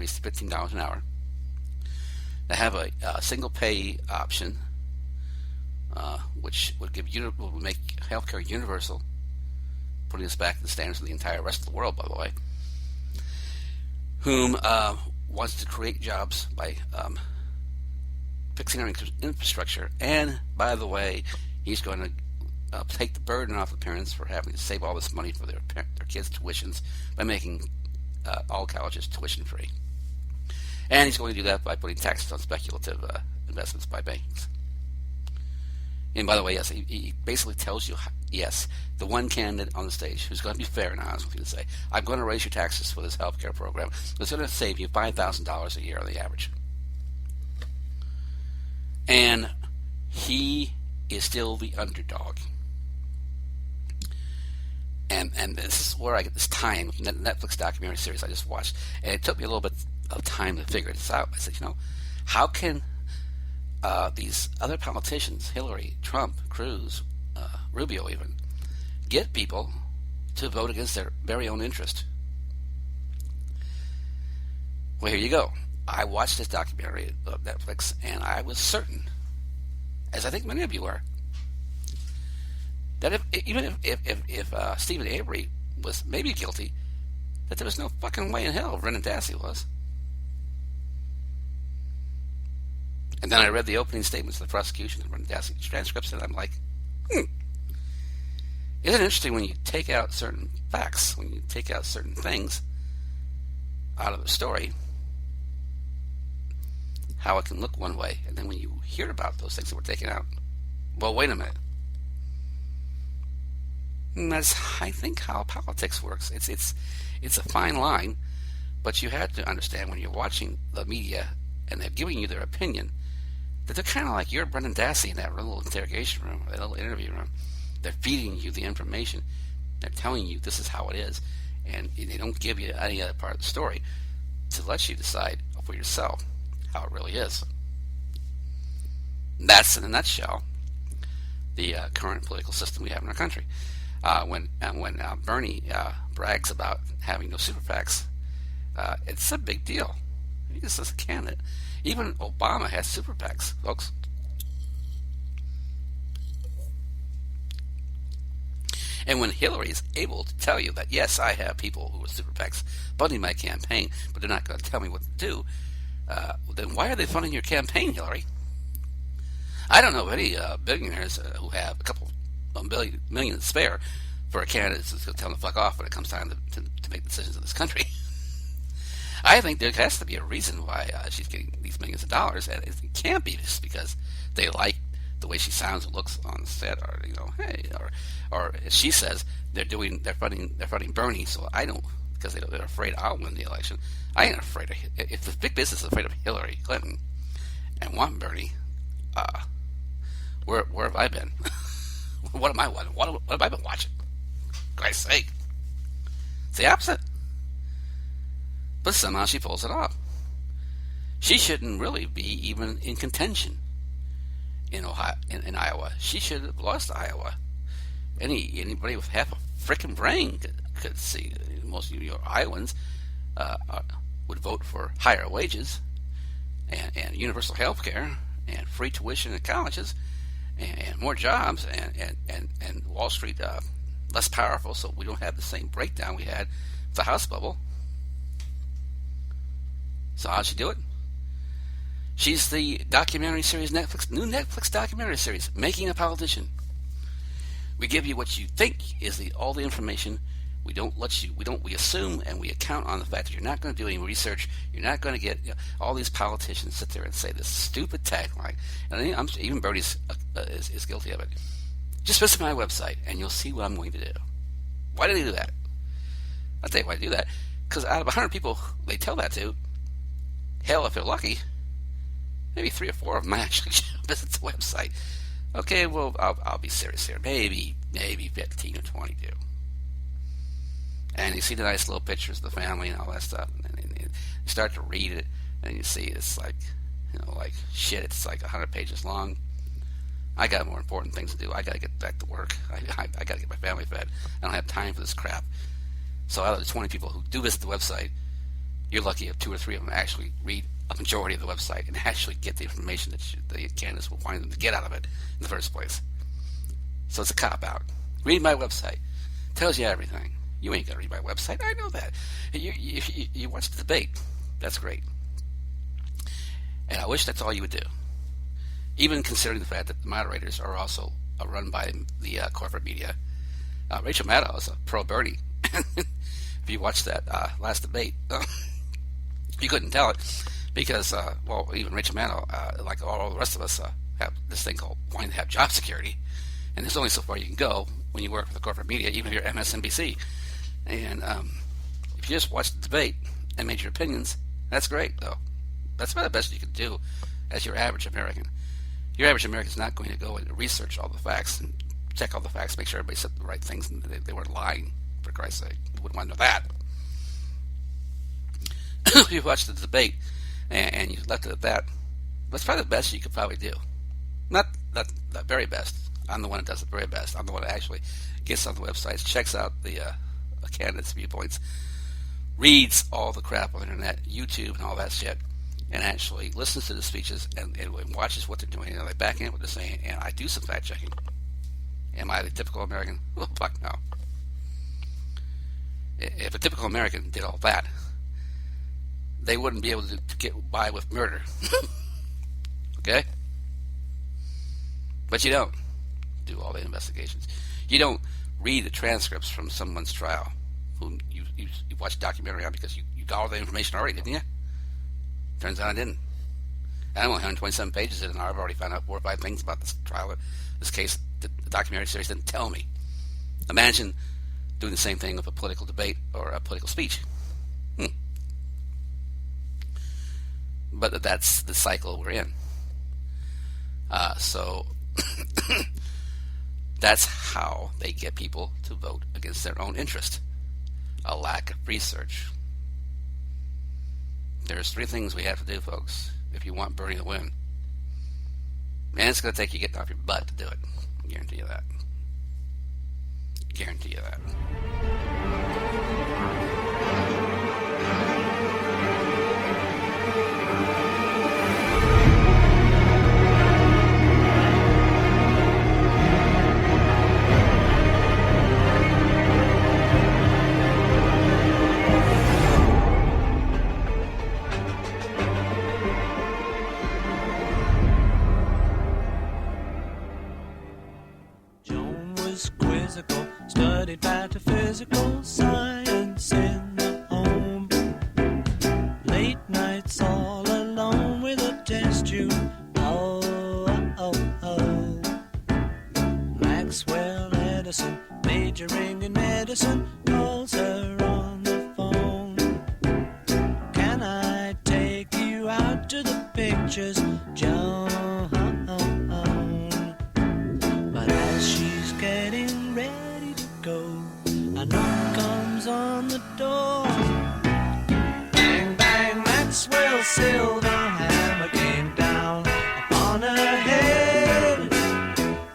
increased to $15 an hour. They have a single pay option, which would make healthcare universal, putting us back to the standards of the entire rest of the world, by the way. Whom wants to create jobs by fixing our infrastructure, and by the way, he's going to take the burden off the parents for having to save all this money for their kids' tuitions by making all colleges tuition free. And he's going to do that by putting taxes on speculative investments by banks. And by the way, yes, he basically tells you, yes, the one candidate on the stage who's going to be fair and honest with you to say, I'm going to raise your taxes for this healthcare program. It's going to save you $5,000 a year on the average. And he is still the underdog. And this is where I get this time with the Netflix documentary series I just watched. And it took me a little bit of time to figure this out. I said, how can these other politicians, Hillary, Trump, Cruz, Rubio even, get people to vote against their very own interest? Well, here you go. I watched this documentary of Netflix, and I was certain, as I think many of you are, that if Stephen Avery was maybe guilty, that there was no fucking way in hell Brendan Dassey was. And then I read the opening statements of the prosecution and Brendan Dassey's transcripts, and I'm like, Isn't it interesting when you take out certain facts, when you take out certain things out of a story, how it can look one way, and then when you hear about those things that were taken out, well, wait a minute. And that's, I think, how politics works. It's a fine line, but you have to understand when you're watching the media and they're giving you their opinion, that they're kind of like you're Brendan Dassey in that little interrogation room, that little interview room. They're feeding you the information. They're telling you this is how it is, and they don't give you any other part of the story to let you decide for yourself how it really is. That's, in a nutshell, the current political system we have in our country. When Bernie brags about having no super PACs, it's a big deal. He's just a candidate. Even Obama has super PACs, folks. And when Hillary is able to tell you that, yes, I have people who are super PACs funding my campaign, but they're not going to tell me what to do, then why are they funding your campaign, Hillary? I don't know of any billionaires who have a couple of million to spare for a candidate that's going to tell them to fuck off when it comes time to make decisions in this country. I think there has to be a reason why she's getting these millions of dollars, and it can't be just because they like the way she sounds and looks on set, or hey, or as she says, they're funding Bernie, so I don't, because they're afraid I'll win the election. I ain't afraid of, if the big business is afraid of Hillary Clinton and want Bernie, where have I been? What am I watching? What have I been watching? For Christ's sake, it's the opposite. But somehow she pulls it off. She shouldn't really be even in contention in Iowa. She should have lost Iowa. Anybody with half a frickin' brain could see. Most of your Iowans would vote for higher wages and universal health care and free tuition in colleges and more jobs and Wall Street less powerful, so we don't have the same breakdown we had with the house bubble. So how'd she do it? She's the documentary series new Netflix documentary series, Making a Politician. We give you what you think is all the information. We assume and we account on the fact that you're not going to do any research. You're not going to get all these politicians sit there and say this stupid tagline. And even Bernie is guilty of it. Just visit my website and you'll see what I'm going to do. Why did he do that? I'll tell you why I do that. Because out of 100 people they tell that to, hell, if they're lucky, maybe 3 or 4 of them actually visit the website. Okay, well, I'll be serious here. Maybe 15 or 20 do. And you see the nice little pictures of the family and all that stuff. And you start to read it, and you see it's like, like shit, it's like 100 pages long. I got more important things to do. I got to get back to work. I got to get my family fed. I don't have time for this crap. So out of the 20 people who do visit the website, You're lucky if 2 or 3 of them actually read a majority of the website and actually get the information that the candidates will want them to get out of it in the first place. So it's a cop-out. Read my website. Tells you everything. You ain't going to read my website. I know that. You watch the debate. That's great. And I wish that's all you would do. Even considering the fact that the moderators are also run by the corporate media. Rachel Maddow is a pro-Bernie. If you watched that last debate, you couldn't tell it because, even Rachel Maddow, like all the rest of us, have this thing called wanting to have job security. And there's only so far you can go when you work for the corporate media, even if you're MSNBC. And if you just watched the debate and made your opinions, that's great, though. That's about the best you can do as your average American. Your average American is not going to go and research all the facts and check all the facts, make sure everybody said the right things and they weren't lying, for Christ's sake. You wouldn't want to know that. If you watched the debate and you left it at that, that's probably the best you could probably do. Not the very best. I'm the one that does the very best. I'm the one that actually gets on the websites, checks out the candidates' viewpoints, reads all the crap on the internet, YouTube, and all that shit, and actually listens to the speeches and watches what they're doing, and I back in what they're saying, and I do some fact checking. Am I the typical American? Oh, fuck no. If a typical American did all that, they wouldn't be able to get by with murder. Okay? But you don't do all the investigations. You don't read the transcripts from someone's trial whom you watched a documentary on because you got all the information already, didn't you? Turns out I didn't. I'm only 127 pages in, and I've already found out 4 or 5 things about this trial, this case. The documentary series didn't tell me. Imagine doing the same thing with a political debate or a political speech. But that's the cycle we're in. So that's how they get people to vote against their own interest. A lack of research. There's 3 things we have to do, folks, if you want Bernie to win. And it's going to take you getting off your butt to do it. I guarantee you that. Guarantee you that. Studied metaphysical science in the home. Late nights all alone with a test tube. Maxwell Edison, majoring in medicine, calls her on the phone. Can I take you out to the pictures, Joan? But as she's getting ready to go, a knock comes on the door. Bang, bang, Maxwell's silver hammer came down upon her head.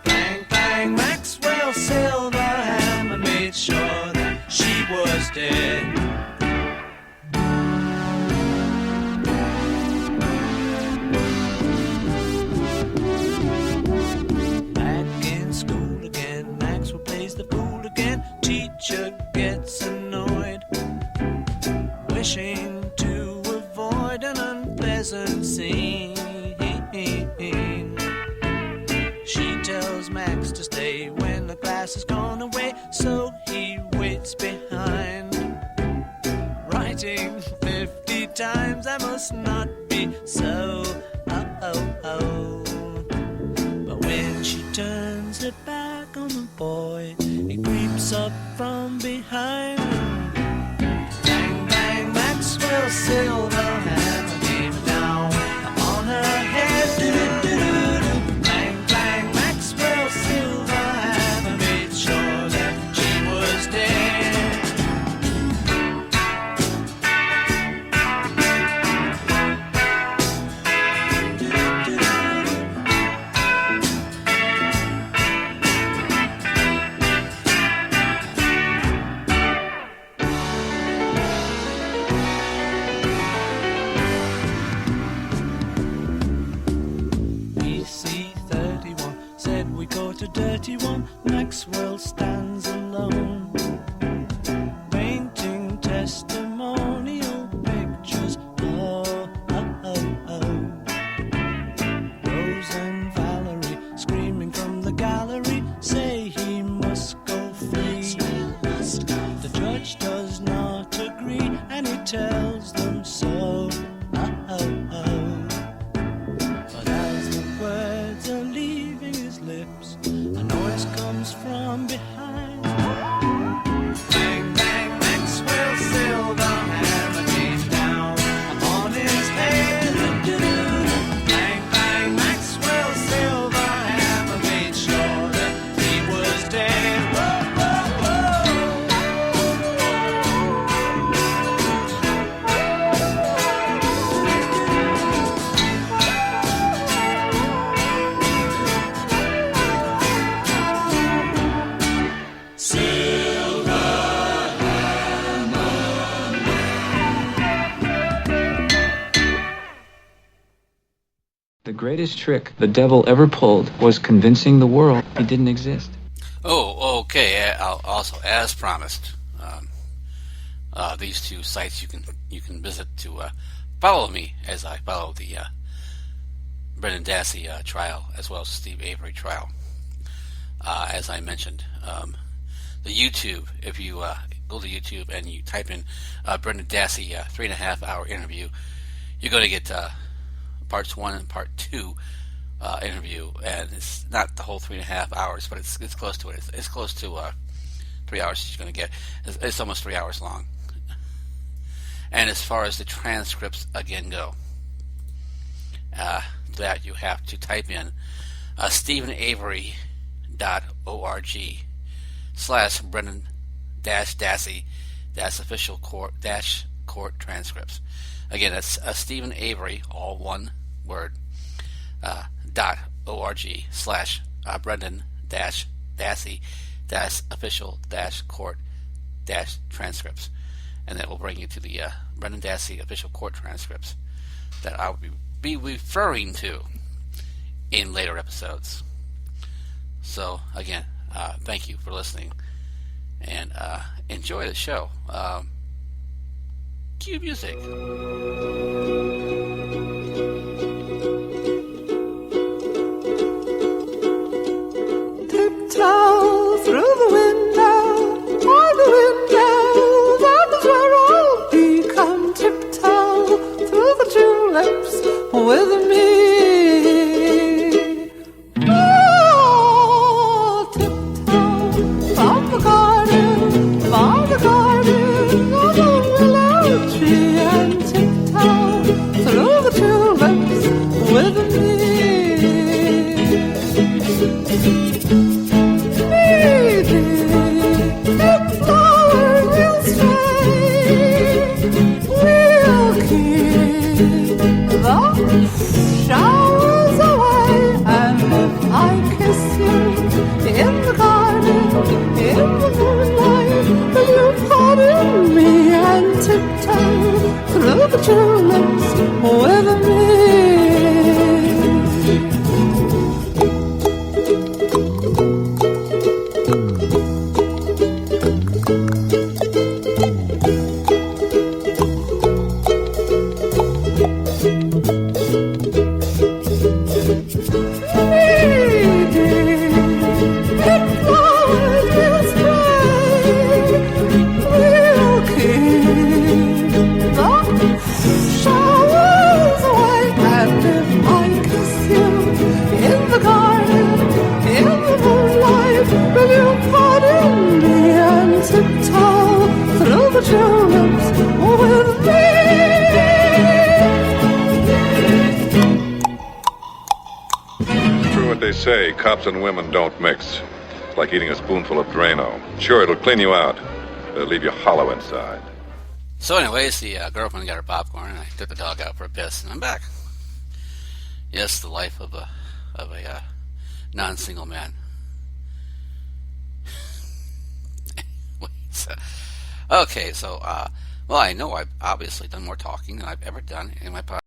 Bang, bang, Maxwell's silver hammer made sure that she was dead. Teacher gets annoyed, wishing to avoid an unpleasant scene. She tells Max to stay when the class has gone away, so he waits behind, writing 50 times, I must not be so. But when she turns her back on the boy, he creeps up from behind. Bang, bang, Maxwell's silver hammer came down upon her head. Do-do-do-do-do. Bang, bang, Maxwell's silver hammer made sure that she was dead. a dirty one, Maxwell stands alone, painting testimonial pictures. Oh, oh, oh, oh. Rose and Valerie screaming from the gallery say he must go free. The judge does not agree and he tells them so. Oh, oh, oh. But as the words are leaving his lips, a noise comes from behind. Bang, bang, Maxwell Silverhammer came down upon his head. Bang, bang, Maxwell Silverhammer made sure that he was dead. Whoa, whoa, The greatest trick the devil ever pulled was convincing the world he didn't exist. Oh, okay. Also, as promised, these two sites you can visit to follow me as I follow the Brendan Dassey trial as well as Steve Avery trial. As I mentioned, the YouTube. If you go to YouTube and you type in Brendan Dassey 3.5 hour interview, you're going to get parts 1 and part 2 interview, and it's not the whole 3.5 hours, but it's close to it. It's close to 3 hours you're going to get. It's almost 3 hours long. And as far as the transcripts again go, that you have to type in StephenAvery.org/Brendan-Dassey official court transcripts. Again, that's Stephen Avery, all one word, .org/Brendan-Dassey official court transcripts. And that will bring you to the Brendan Dassey official court transcripts that I will be referring to in later episodes. So, again, thank you for listening, and enjoy the show. Cue music. Tiptoe through the window, by the window, that is where I'll be. Come tiptoe through the tulips with me. Oh, tiptoe from the garden, by the garden, of the willow tree, and tiptoe through the tulips with me. Showers away, and if I kiss you in the garden, in the moonlight, will you pardon me and tiptoe through the tulips with me? They say cops and women don't mix. It's like eating a spoonful of Drano. Sure, it'll clean you out, but it'll leave you hollow inside. So anyways, the girlfriend got her popcorn, and I took the dog out for a piss, and I'm back. Yes, the life of a non-single man. Okay, so, well, I know I've obviously done more talking than I've ever done in my podcast.